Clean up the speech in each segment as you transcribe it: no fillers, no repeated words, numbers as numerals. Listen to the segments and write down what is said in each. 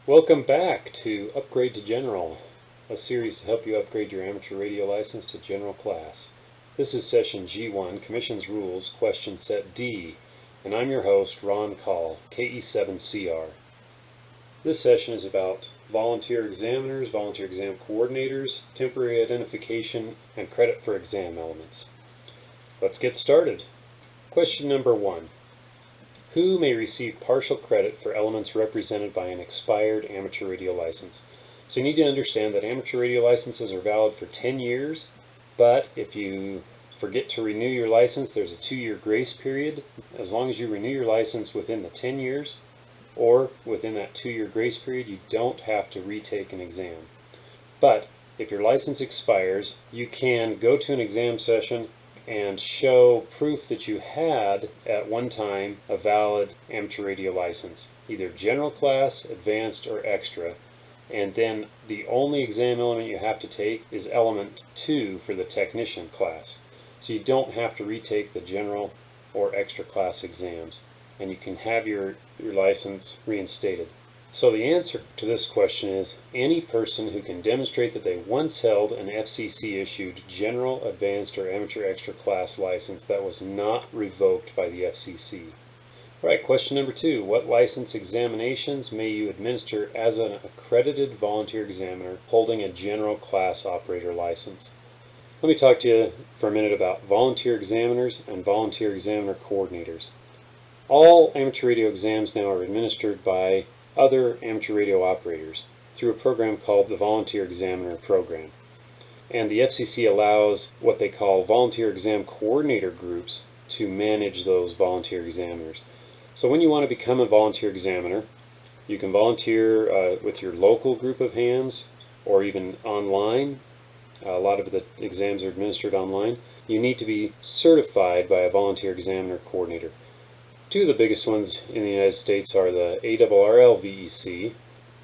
Welcome back to Upgrade to General, a series to help you upgrade your amateur radio license to General Class. This is Session G1, Commission's Rules, Question Set D, and I'm your host, Ron Call, KE7CR. This session is about volunteer examiners, volunteer exam coordinators, temporary identification, and credit for exam elements. Let's get started. Question number 1. Who may receive partial credit for elements represented by an expired amateur radio license? So you need to understand that amateur radio licenses are valid for 10 years, but if you forget to renew your license, there's a 2-year grace period. As long as you renew your license within the 10 years or within that 2-year grace period, you don't have to retake an exam. But if your license expires, you can go to an exam session and show proof that you had at one time a valid amateur radio license, either general class, advanced, or extra. And then the only exam element you have to take is element 2 for the technician class. So you don't have to retake the general or extra class exams, and you can have your license reinstated. So the answer to this question is any person who can demonstrate that they once held an FCC-issued general, advanced, or amateur extra class license that was not revoked by the FCC. All right, question number 2. What license examinations may you administer as an accredited volunteer examiner holding a general class operator license? Let me talk to you for a minute about volunteer examiners and volunteer examiner coordinators. All amateur radio exams now are administered by other amateur radio operators through a program called the Volunteer Examiner Program. And the FCC allows what they call volunteer exam coordinator groups to manage those volunteer examiners. So when you want to become a volunteer examiner, you can volunteer with your local group of hams or even online. A lot of the exams are administered online. You need to be certified by a volunteer examiner coordinator. Two of the biggest ones in the United States are the ARRL VEC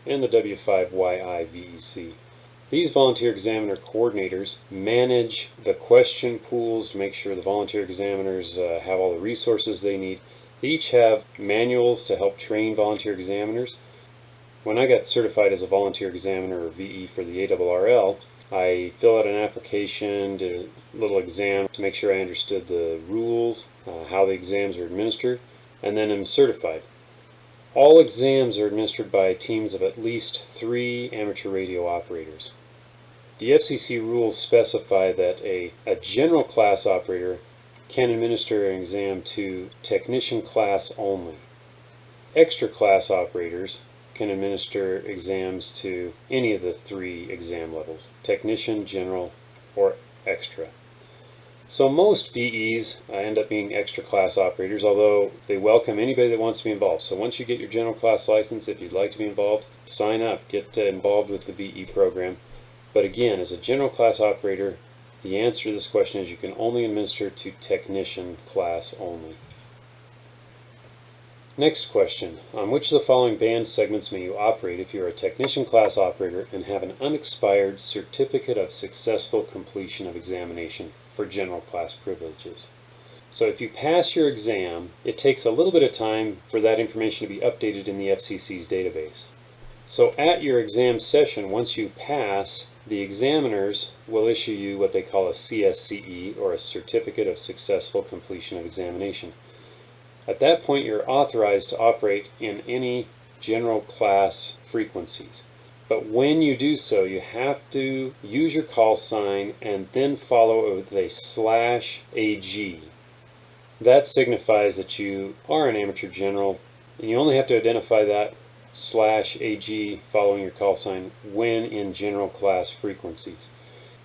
and the W5YI VEC. These volunteer examiner coordinators manage the question pools to make sure the volunteer examiners have all the resources they need. They each have manuals to help train volunteer examiners. When I got certified as a volunteer examiner or VE for the ARRL, I filled out an application, did a little exam to make sure I understood the rules, how the exams are administered, and then I'm certified. All exams are administered by teams of at least 3 amateur radio operators. The FCC rules specify that a general class operator can administer an exam to technician class only. Extra class operators can administer exams to any of the 3 exam levels, technician, general, or extra. So most VEs end up being extra class operators, although they welcome anybody that wants to be involved. So once you get your general class license, if you'd like to be involved, sign up, get involved with the VE program. But again, as a general class operator, the answer to this question is you can only administer to technician class only. Next question. On which of the following band segments may you operate if you are a technician class operator and have an unexpired certificate of successful completion of examination for general class privileges? So if you pass your exam, it takes a little bit of time for that information to be updated in the FCC's database. So at your exam session, once you pass, the examiners will issue you what they call a CSCE, or a Certificate of Successful Completion of Examination. At that point, you're authorized to operate in any general class frequencies. But when you do so, you have to use your call sign and then follow it with a /AG. That signifies that you are an amateur general, and you only have to identify that /AG following your call sign when in general class frequencies.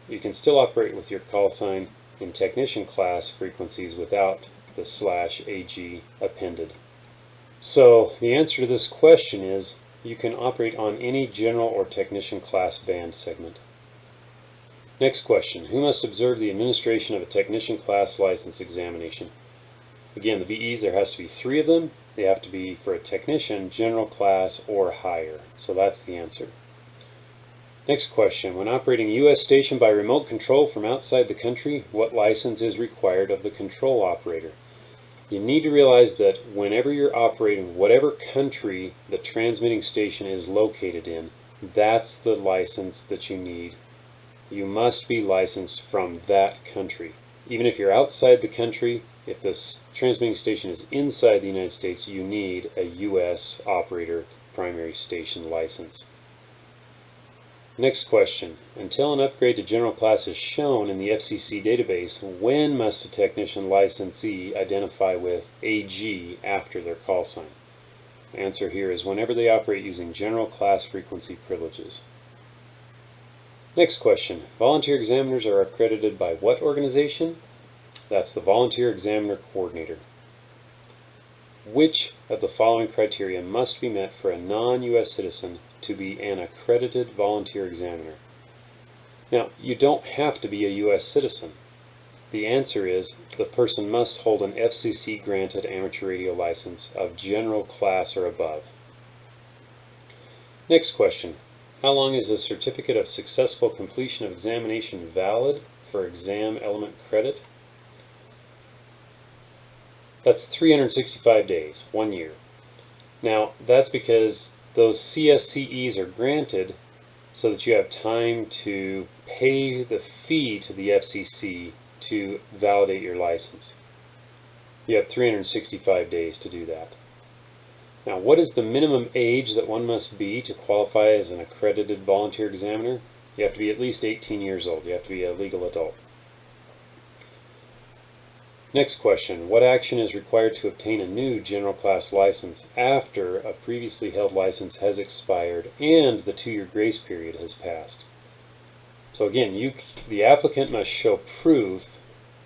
You can still operate with your call sign in technician class frequencies without the /AG appended. So the answer to this question is you can operate on any general or technician class band segment. Next question. Who must observe the administration of a technician class license examination? Again, the VEs, there has to be 3 of them. They have to be for a technician, general class, or higher. So that's the answer. Next question. When operating a U.S. station by remote control from outside the country, what license is required of the control operator? You need to realize that whenever you're operating whatever country the transmitting station is located in, that's the license that you need. You must be licensed from that country. Even if you're outside the country, if this transmitting station is inside the United States, you need a U.S. operator primary station license. Next question. Until an upgrade to general class is shown in the FCC database, when must a technician licensee identify with AG after their call sign? The answer here is whenever they operate using general class frequency privileges. Next question. Volunteer examiners are accredited by what organization? That's the Volunteer Examiner Coordinator. Which of the following criteria must be met for a non-U.S. citizen to be an accredited volunteer examiner? Now, you don't have to be a U.S. citizen. The answer is the person must hold an FCC-granted amateur radio license of general class or above. Next question. How long is the certificate of successful completion of examination valid for exam element credit? That's 365 days, 1 year. Now, that's because those CSCEs are granted so that you have time to pay the fee to the FCC to validate your license. You have 365 days to do that. Now, what is the minimum age that one must be to qualify as an accredited volunteer examiner? You have to be at least 18 years old. You have to be a legal adult. Next question. What action is required to obtain a new general class license after a previously held license has expired and the 2-year grace period has passed? So again, the applicant must show proof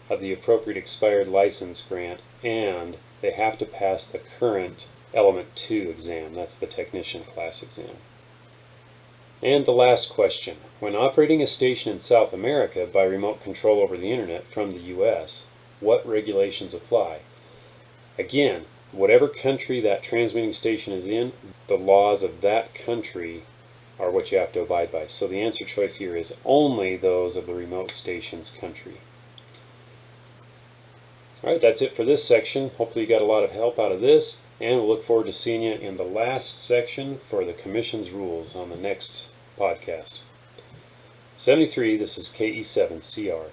of the appropriate expired license grant, and they have to pass the current Element 2 exam. That's the technician class exam. And the last question. When operating a station in South America by remote control over the internet from the U.S., what regulations apply? Again, whatever country that transmitting station is in, the laws of that country are what you have to abide by. So the answer choice here is only those of the remote station's country. Alright, that's it for this section. Hopefully you got a lot of help out of this, and we'll look forward to seeing you in the last section for the Commission's rules on the next podcast. 73, this is KE7CR.